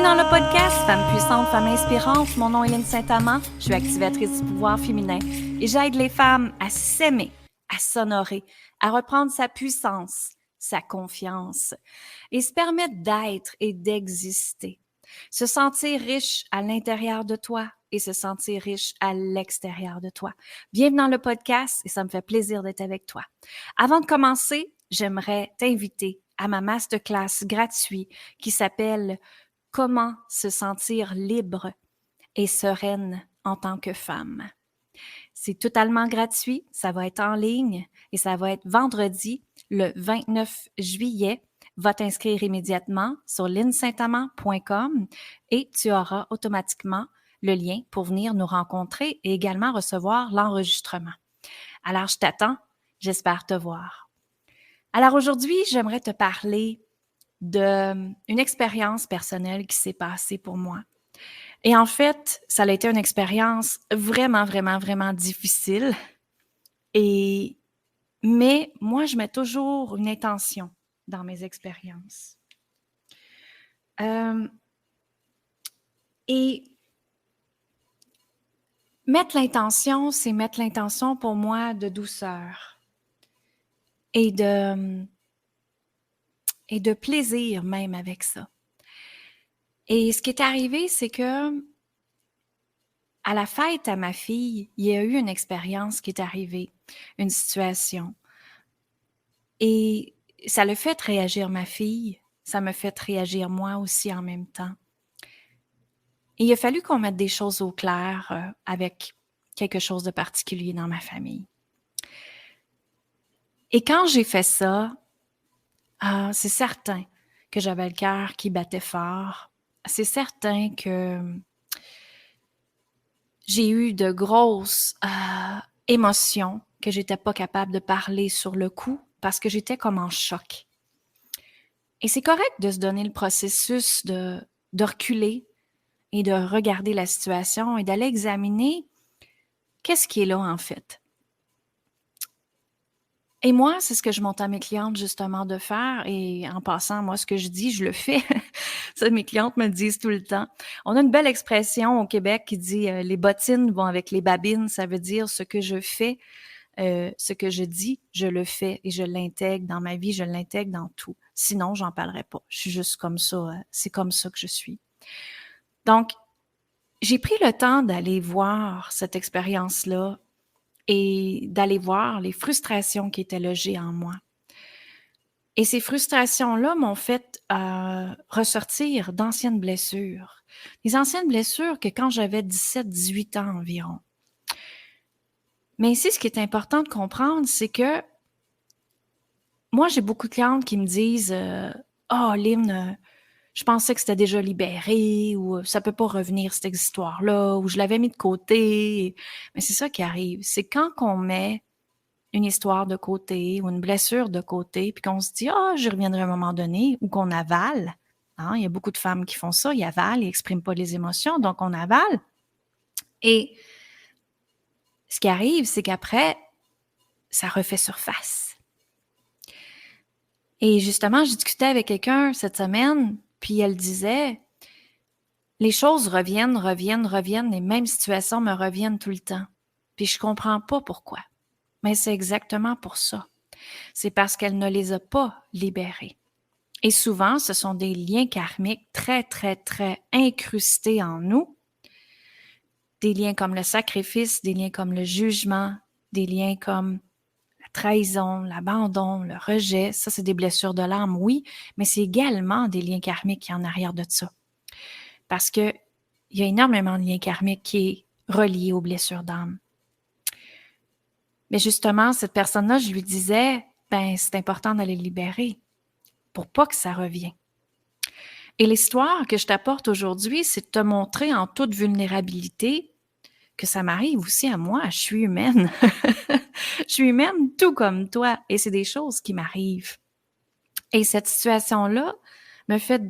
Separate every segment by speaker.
Speaker 1: dans le podcast Femmes puissantes, femmes inspirantes. Mon nom est Lynne Saint-Amand. Je suis activatrice du pouvoir féminin et j'aide les femmes à s'aimer, à s'honorer, à reprendre sa puissance, sa confiance et se permettre d'être et d'exister. Se sentir riche à l'intérieur de toi et se sentir riche à l'extérieur de toi. Bienvenue dans le podcast et ça me fait plaisir d'être avec toi. Avant de commencer, j'aimerais t'inviter à ma masterclass gratuite qui s'appelle « Comment se sentir libre et sereine en tant que femme ». C'est totalement gratuit, ça va être en ligne et ça va être vendredi, le 29 juillet. Va t'inscrire immédiatement sur lynnesaintamand.com et tu auras automatiquement le lien pour venir nous rencontrer et également recevoir l'enregistrement. Alors, je t'attends, j'espère te voir. Alors aujourd'hui, j'aimerais te parler d'une expérience personnelle qui s'est passée pour moi. Et en fait, ça a été une expérience vraiment difficile. Mais moi, je mets toujours une intention dans mes expériences. Et mettre l'intention, c'est mettre l'intention pour moi de douceur et de plaisir même avec ça. Et ce qui est arrivé, c'est que à la fête à ma fille, il y a eu une expérience qui est arrivée, une situation. Et ça l'a fait réagir ma fille, ça me fait réagir moi aussi en même temps. Et il a fallu qu'on mette des choses au clair avec quelque chose de particulier dans ma famille. Et quand j'ai fait ça, c'est certain que j'avais le cœur qui battait fort. C'est certain que j'ai eu de grosses émotions que j'étais pas capable de parler sur le coup parce que j'étais comme en choc. Et c'est correct de se donner le processus de reculer et de regarder la situation et d'aller examiner qu'est-ce qui est là en fait. Et moi, c'est ce que je montre à mes clientes justement de faire. Et en passant, moi, ce que je dis, je le fais. Ça, mes clientes me le disent tout le temps. On a une belle expression au Québec qui dit les bottines vont avec les babines. Ça veut dire ce que je fais, ce que je dis, je le fais et je l'intègre dans ma vie, je l'intègre dans tout. Sinon, j'en parlerai pas. Je suis juste comme ça. C'est comme ça que je suis. Donc, j'ai pris le temps d'aller voir cette expérience-là et d'aller voir les frustrations qui étaient logées en moi. Et ces frustrations-là m'ont fait ressortir d'anciennes blessures. Des anciennes blessures que quand j'avais 17-18 ans environ. Mais ici, ce qui est important de comprendre, c'est que moi, j'ai beaucoup de clientes qui me disent « Oh, Lynne, je pensais que c'était déjà libéré » ou « Ça peut pas revenir, cette histoire-là » ou « Je l'avais mis de côté ». Mais c'est ça qui arrive. C'est quand on met une histoire de côté ou une blessure de côté, puis qu'on se dit « Ah, j'y reviendrai à un moment donné » ou qu'on avale. Hein? Il y a beaucoup de femmes qui font ça, ils avalent, ils n'expriment pas les émotions, donc on avale. Et ce qui arrive, c'est qu'après, ça refait surface. Et justement, je discutais avec quelqu'un cette semaine, puis elle disait « Les choses reviennent, les mêmes situations me reviennent tout le temps. Puis je comprends pas pourquoi. » Mais c'est exactement pour ça. C'est parce qu'elle ne les a pas libérés. Et souvent, ce sont des liens karmiques très incrustés en nous. Des liens comme le sacrifice, des liens comme le jugement, des liens comme la trahison, l'abandon, le rejet. Ça, c'est des blessures de l'âme, oui, mais c'est également des liens karmiques qui sont en arrière de ça. Parce que il y a énormément de liens karmiques qui est reliés aux blessures d'âme. Mais justement, cette personne-là, je lui disais, c'est important d'aller libérer pour pas que ça revienne. Et l'histoire que je t'apporte aujourd'hui, c'est de te montrer en toute vulnérabilité que ça m'arrive aussi à moi. Je suis humaine. Je suis humaine tout comme toi et c'est des choses qui m'arrivent. Et cette situation-là me fait,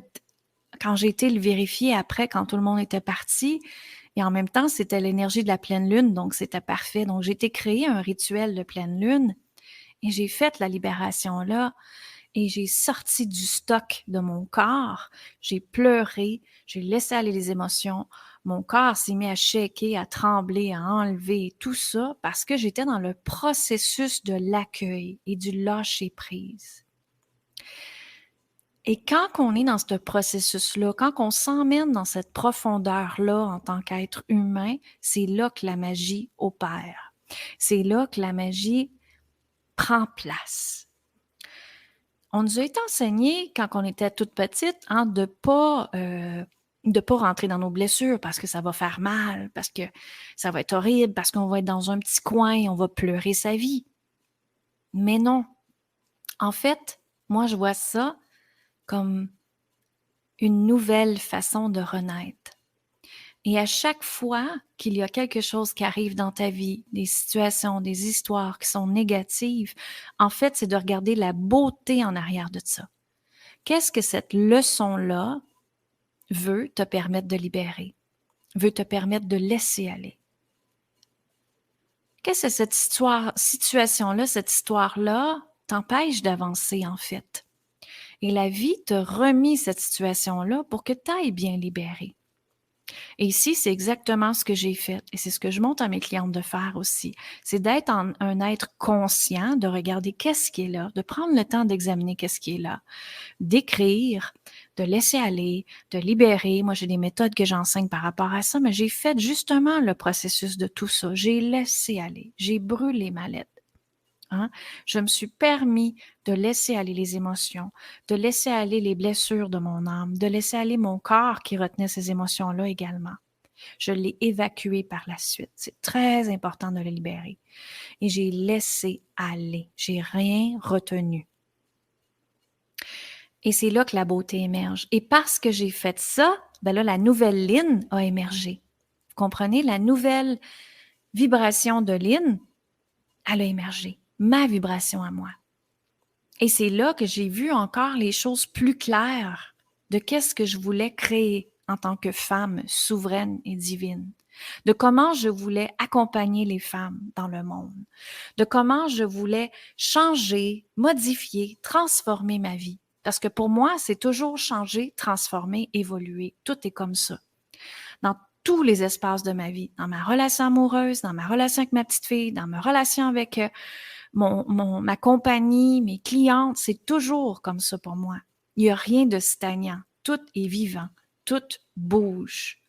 Speaker 1: quand j'ai été le vérifier après, quand tout le monde était parti, et en même temps, c'était l'énergie de la pleine lune, donc c'était parfait. Donc, j'ai été créer un rituel de pleine lune et j'ai fait la libération là. et j'ai sorti du stock de mon corps. J'ai pleuré, j'ai laissé aller les émotions. Mon corps s'est mis à shaker, à trembler, à enlever tout ça parce que j'étais dans le processus de l'accueil et du lâcher-prise. Et quand on est dans ce processus-là, quand on s'emmène dans cette profondeur-là en tant qu'être humain, c'est là que la magie opère. C'est là que la magie prend place. On nous a été enseigné quand on était toute petite de pas rentrer dans nos blessures parce que ça va faire mal, parce que ça va être horrible, parce qu'on va être dans un petit coin, on va pleurer sa vie. Mais non. En fait, moi, je vois ça comme une nouvelle façon de renaître. Et à chaque fois qu'il y a quelque chose qui arrive dans ta vie, des situations, des histoires qui sont négatives, en fait, c'est de regarder la beauté en arrière de ça. Qu'est-ce que cette leçon-là veut te permettre de libérer, veut te permettre de laisser aller? Qu'est-ce que cette situation-là, cette histoire-là t'empêche d'avancer en fait? Et la vie te remet cette situation-là pour que tu ailles bien libérer. Et ici, c'est exactement ce que j'ai fait. Et c'est ce que je montre à mes clientes de faire aussi. C'est d'être un être conscient, de regarder qu'est-ce qui est là, de prendre le temps d'examiner qu'est-ce qui est là, d'écrire, de laisser aller, de libérer. Moi, j'ai des méthodes que j'enseigne par rapport à ça, mais j'ai fait justement le processus de tout ça. J'ai laissé aller, j'ai brûlé ma lettre. Hein? Je me suis permis de laisser aller les émotions, de laisser aller les blessures de mon âme, de laisser aller mon corps qui retenait ces émotions-là également. Je l'ai évacué par la suite. C'est très important de le libérer. Et j'ai laissé aller. J'ai rien retenu. Et c'est là que la beauté émerge. Et parce que j'ai fait ça, ben là, la nouvelle Lynn a émergé. Vous comprenez? La nouvelle vibration de Lynn, elle a émergé. Ma vibration à moi. Et c'est là que j'ai vu encore les choses plus claires de qu'est-ce que je voulais créer en tant que femme souveraine et divine, de comment je voulais accompagner les femmes dans le monde, de comment je voulais changer, modifier, transformer ma vie. Parce que pour moi, c'est toujours changer, transformer, évoluer. Tout est comme ça. Dans tous les espaces de ma vie, dans ma relation amoureuse, dans ma relation avec ma petite fille, dans ma relation avec ma compagnie, mes clientes, c'est toujours comme ça pour moi. Il n'y a rien de stagnant. Tout est vivant. Tout bouge.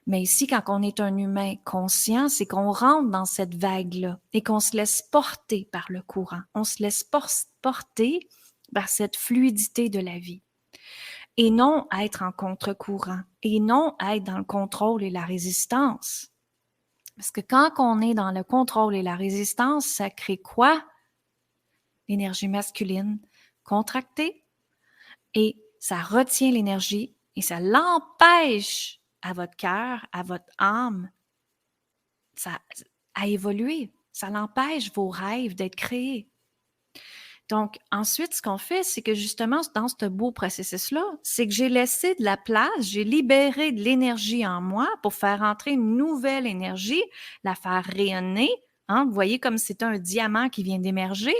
Speaker 1: Mais ici, quand on est un humain conscient, c'est qu'on rentre dans cette vague-là et qu'on se laisse porter par le courant. On se laisse porter par cette fluidité de la vie. Et non être en contre-courant. Et non être dans le contrôle et la résistance. Parce que quand on est dans le contrôle et la résistance, ça crée quoi? L'énergie masculine contractée et ça retient l'énergie et ça l'empêche à votre cœur, à votre âme, à évoluer. Ça l'empêche vos rêves d'être créés. Donc, ensuite, ce qu'on fait, c'est que justement, dans ce beau processus-là, c'est que j'ai laissé de la place, j'ai libéré de l'énergie en moi pour faire entrer une nouvelle énergie, la faire rayonner. Hein? Vous voyez comme c'est un diamant qui vient d'émerger.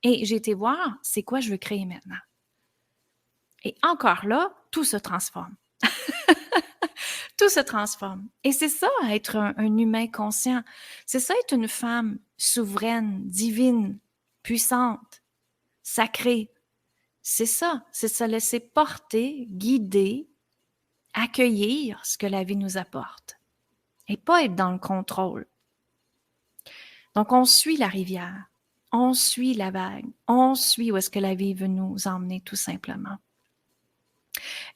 Speaker 1: Et j'ai été voir, c'est quoi je veux créer maintenant. Et encore là, tout se transforme. Tout se transforme. Et c'est ça, être un humain conscient. C'est ça, être une femme souveraine, divine, puissante, sacrée. C'est ça, c'est se laisser porter, guider, accueillir ce que la vie nous apporte. Et pas être dans le contrôle. Donc, on suit la rivière. On suit la vague. On suit où est-ce que la vie veut nous emmener, tout simplement.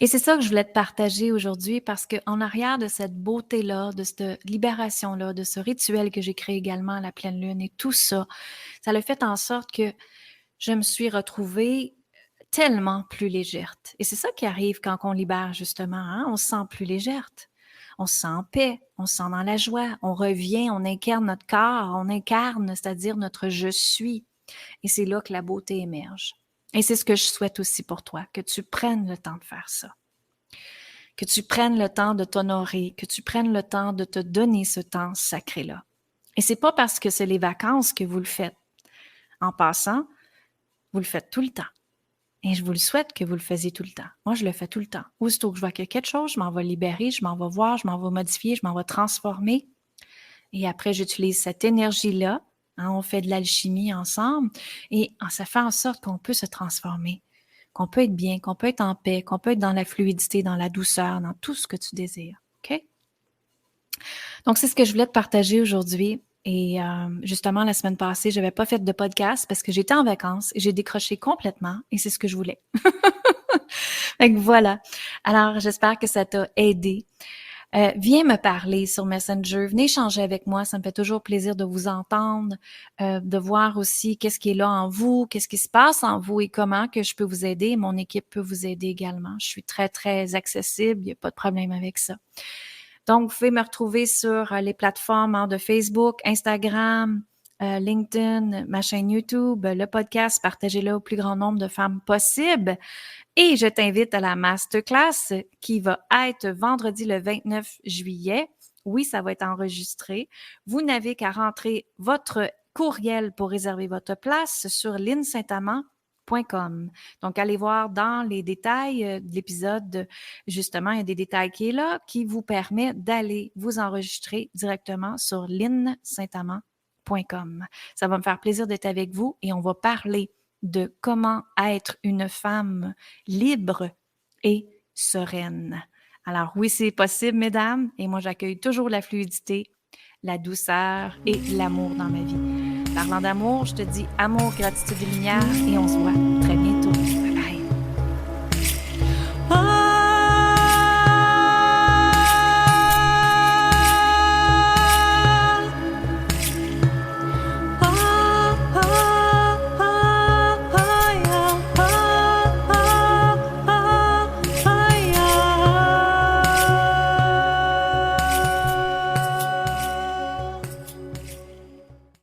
Speaker 1: Et c'est ça que je voulais te partager aujourd'hui parce qu'en arrière de cette beauté-là, de cette libération-là, de ce rituel que j'ai créé également à la pleine lune et tout ça, ça a fait en sorte que je me suis retrouvée tellement plus légère. Et c'est ça qui arrive quand on libère justement, hein? On se sent plus légère. On se sent en paix, on se sent dans la joie, on revient, on incarne notre corps, on incarne, c'est-à-dire notre je suis. Et c'est là que la beauté émerge. Et c'est ce que je souhaite aussi pour toi, que tu prennes le temps de faire ça. Que tu prennes le temps de t'honorer, que tu prennes le temps de te donner ce temps sacré-là. Et c'est pas parce que c'est les vacances que vous le faites. En passant, vous le faites tout le temps. Et je vous le souhaite que vous le faisiez tout le temps. Moi, je le fais tout le temps. Aussitôt que je vois qu'il y a quelque chose, je m'en vais libérer, je m'en vais voir, je m'en vais modifier, je m'en vais transformer. Et après, j'utilise cette énergie-là. On fait de l'alchimie ensemble et ça fait en sorte qu'on peut se transformer, qu'on peut être bien, qu'on peut être en paix, qu'on peut être dans la fluidité, dans la douceur, dans tout ce que tu désires. OK? Donc, c'est ce que je voulais te partager aujourd'hui. Et justement, la semaine passée, je n'avais pas fait de podcast parce que j'étais en vacances et j'ai décroché complètement et c'est ce que je voulais. Fait que voilà. Alors, j'espère que ça t'a aidé. Viens me parler sur Messenger, venez échanger avec moi, ça me fait toujours plaisir de vous entendre, de voir aussi qu'est-ce qui est là en vous, qu'est-ce qui se passe en vous et comment que je peux vous aider. Mon équipe peut vous aider également. Je suis très, très accessible, il n'y a pas de problème avec ça. Donc, vous pouvez me retrouver sur les plateformes de Facebook, Instagram, LinkedIn, ma chaîne YouTube, le podcast, partagez-le au plus grand nombre de femmes possible. Et je t'invite à la masterclass qui va être vendredi le 29 juillet. Oui, ça va être enregistré. Vous n'avez qu'à rentrer votre courriel pour réserver votre place sur linsaintamant.com. Donc, allez voir dans les détails de l'épisode, justement, il y a des détails qui est là qui vous permet d'aller vous enregistrer directement sur linsaintamant.com. Ça va me faire plaisir d'être avec vous et on va parler de comment être une femme libre et sereine. Alors oui, c'est possible, mesdames, et moi j'accueille toujours la fluidité, la douceur et l'amour dans ma vie. Parlant d'amour, je te dis amour, gratitude et lumière et on se voit très